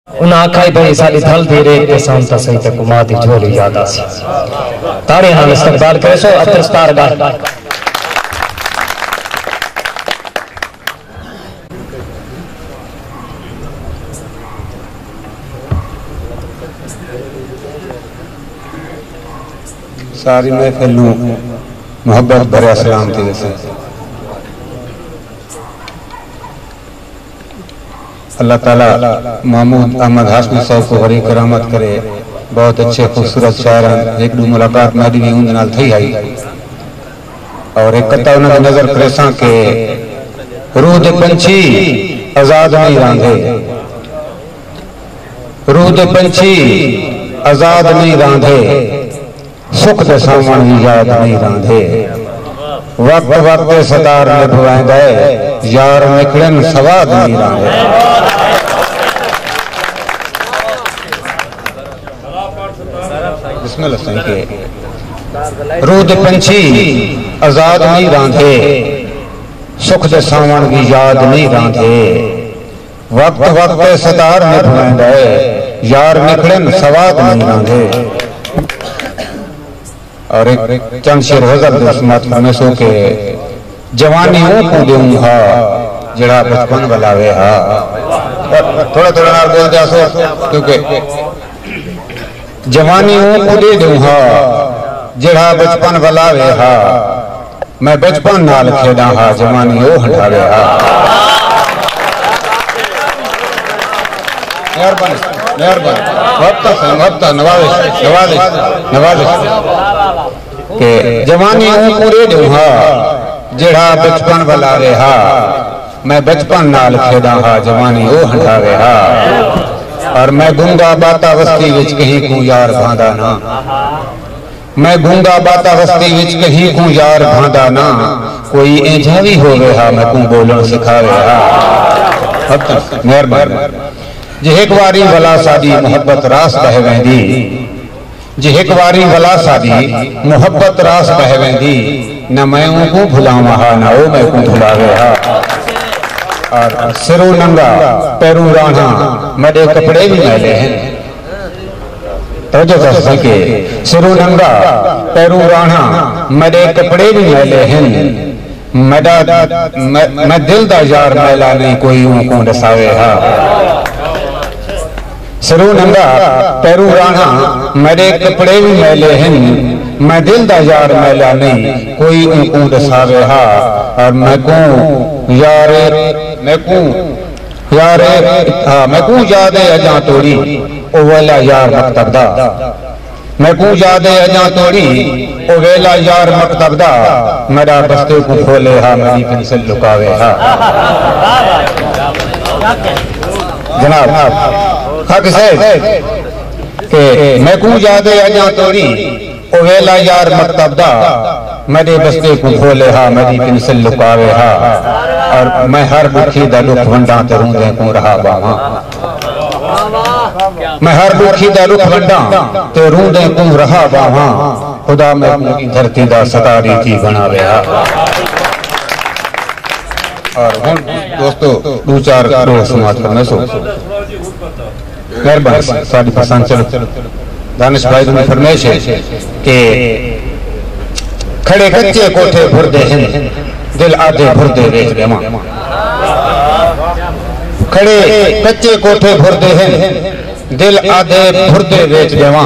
उन्हें आखा भाई साड़ी थल दी रेत के सामता सही तक मां दी झोली याद आसी तारे नाल इस्तकबाल करे सो अतरस्तार गा सारी महफिल नूं मोहब्बत भरे सलाम थी दसे। अल्लाह ताला महमूद अहमद हाशमी साहब को बड़ी करामत करे। बहुत अच्छे खूबसूरत शायर एक दो मुलाकात मेरी भी उन नाल थी आई और एक कता उन्हें नजर प्रेसा के रूह दे पंछी आजाद नहीं रांधे, रूह दे पंछी आजाद नहीं रांधे, सुख दे सावन भी याद नहीं रांधे, वक्त वक्त सदार निभवाएंदा यार निकलन सवाद नहीं रांधे। बिस्मिल्लाह के रूह दे पंछी आजाद नहीं रांधे, सुख दे सावन भी याद नहीं रांधे, वक्त वक्त सदार निभवाएंदा यार निकलन सवाद नहीं रांधे। और एक चंद शेर गजल दोस्त में सो के जवानी हूं को देऊं हा जड़ा बचपन बलावे हा। थोड़ा थोड़ा नाल बोल जा सो क्योंकि जवानी हूं को दे दूं हा जड़ा बचपन बलावे हा, मैं बचपन नाल खेड़ा हा जवानी ओ हटावे हा। मेहरबानी मेहरबानी वक्त नवाजिश नवाजिश नवाजिश के जवानी हूं पूरे दूं हा जेड़ा बचपन बलावे हा, मैं बचपन नाल खेड़ा हा जवानी ओ हटावे हा। और मैं गूंगा बाता वस्ती विच कहीं को यार भांदा ना, मैं गूंगा बाता वस्ती विच कहीं को यार भांदा ना, कोई एंझावी होवे हा मैं को बोलण सिखावे हा। मेहरबानी जे एक वारी वला साडी मोहब्बत रास बह वेंदी, जे एक वारी वला साडी मोहब्बत रास बह वेंदी, न मैं को भुलावा हा न ओ मैं को भुलावे हा। और सिरो नंगा पैरू राणा मडे कपड़े भी मैले हैं, तो जो सके सिरो नंगा पैरू राणा मडे कपड़े भी मैले हैं, मडा मैं दिल दा यार मैला नहीं कोई को दसावे हा। सिरो नंगा पैरू राणा मेरे कपड़े भी मैले हैं, मैं दिल दा यार मैला नहीं कोई को दसावे हा। और मैं को यारे मैं को यारे हाँ मैं को याद अजा तोड़ी ओ वेला यार मकतब दा, मैं को याद अजा तोड़ी ओ वेला यार मकतब दा, मेरा बस्ते को खोले हा मेरी पेंसिल लुकावे हा। जनाब हक साहब के मैं को याद अजा तोड़ी ओ वेला यार मकतब दा, मेरे बस्ते को खोले हा मेरी पेंसिल लुकावे हा। और मैं हर दुखी दा दुख वंडा ते रूंदे को रहा बावा, मैं हर दुखी दा दुख वंडा ते रूंदे को रहा बावा, खुदा मैं अपनी धरती दा सतारी थी बनावे हा। और हम दोस्तों दो चार रोज समाज करने सो मेहरबानी साडी पसंद चलो दानिश भाई ने फरमाइश है कि खड़े कच्चे कोठे भरदे हैं दिल आधे भरदे वेच देवा, खड़े कच्चे कोठे भरदे हैं दिल आधे भरदे वेच देवा,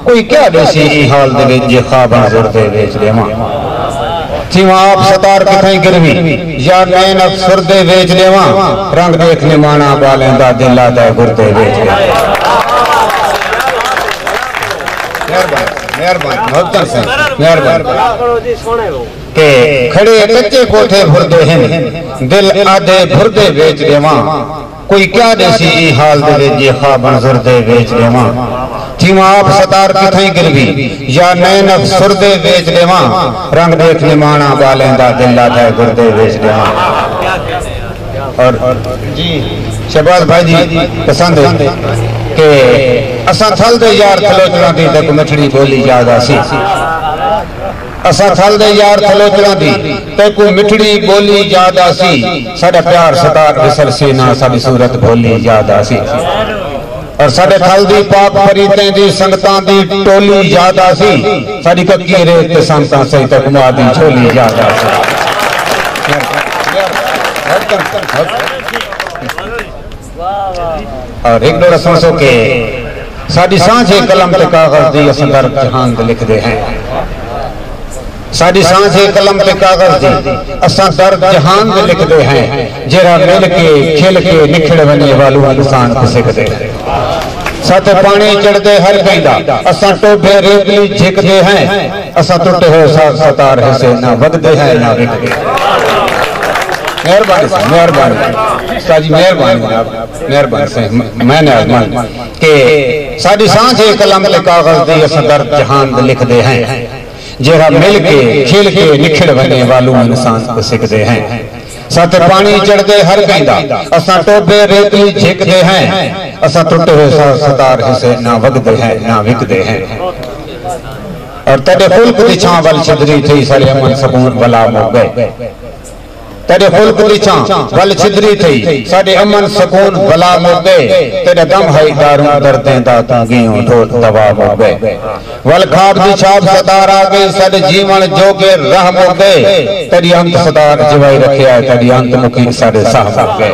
कोई क्या देसी हाल दे विच जे ख्वाबां जुड़दे वेच देवा, थीवा आप सतार किथे गिरवी या नैन अफसरदे वेच देवा, रंग देखने माना बालेंदा दिल आधे गुरदे वेच देवा। के खड़े कच्चे कोठे भरदे हैं दिल आधे भरदे वेच देवा, कोई क्या देसी हाल दे जे ख्वाबां जुड़दे वेच देवा, थीवा आप सतार किथे गिरवी या नैन अफसरदे वेच देवा, रंग देखने माना बालेंदा दिल आधे गुरदे वेच देवा। और जी शहबाज भाई जी पसंद है के असा थल दे यार थलोचना दी तक मिठड़ी बोली याद आसी, असा थल दे यार थलोचना दी तक मिठड़ी बोली याद आसी, साडा प्यार सतार विसर सीना साडी सूरत भोली याद आसी। और साडे थल दी पाक फरीदें दी संगतां दी टोली याद आसी साडी कक्की रेत ते संतां सही तक मां दी झोली याद आसी। और एक दो रसों के साडी सांझे कलम ते कागज दी असां दर जहान दे लिखदे हैं। साडी सांझे कलम ते कागज दी असां दर जहान दे लिखदे हैं। जेरा मिल के खिल के निखड़ वने वालू इंसान सिकदे हैं। सत पानी चढ़दे हर कहंदा असां टोभे रेतली झिकदे हैं। असां टुटे हुए सतार हिस्से ना वगदे हैं ना विकदे। मेहरबानी से मेहरबानी साजी मेहरबानी मेहरबानी से मैंने आजमान के साडी सांझे कलम ते कागज दी असां दर जहान दे लिखदे हैं। जेरा मिल के खिल के निखड़ वने वालू इंसान को सिकदे हैं। सत पानी चढ़दे हर कहंदा असां टोभे रेतली झिकदे हैं। असां टुटे हुए सतार हिस्से ना वगदे हैं ना विकदे हैं। और तेरे फुल्क दी छां वल छिदरी थी सारे अमन सकून वला हो गए। तेरे फुल्क दी छां वल छिदरी थी साडे अमन सकून वला हो गए। तेरे दम है दारू दर्दें दा तांगियों ढोल दवा हो गए। वल खाब दी छाप सतार आ गई साडे जीवन जोगे राह हो गए। तेरी अंत सतार जिवाई रखिया तेरी अंत मुखी साडे साह हो गए।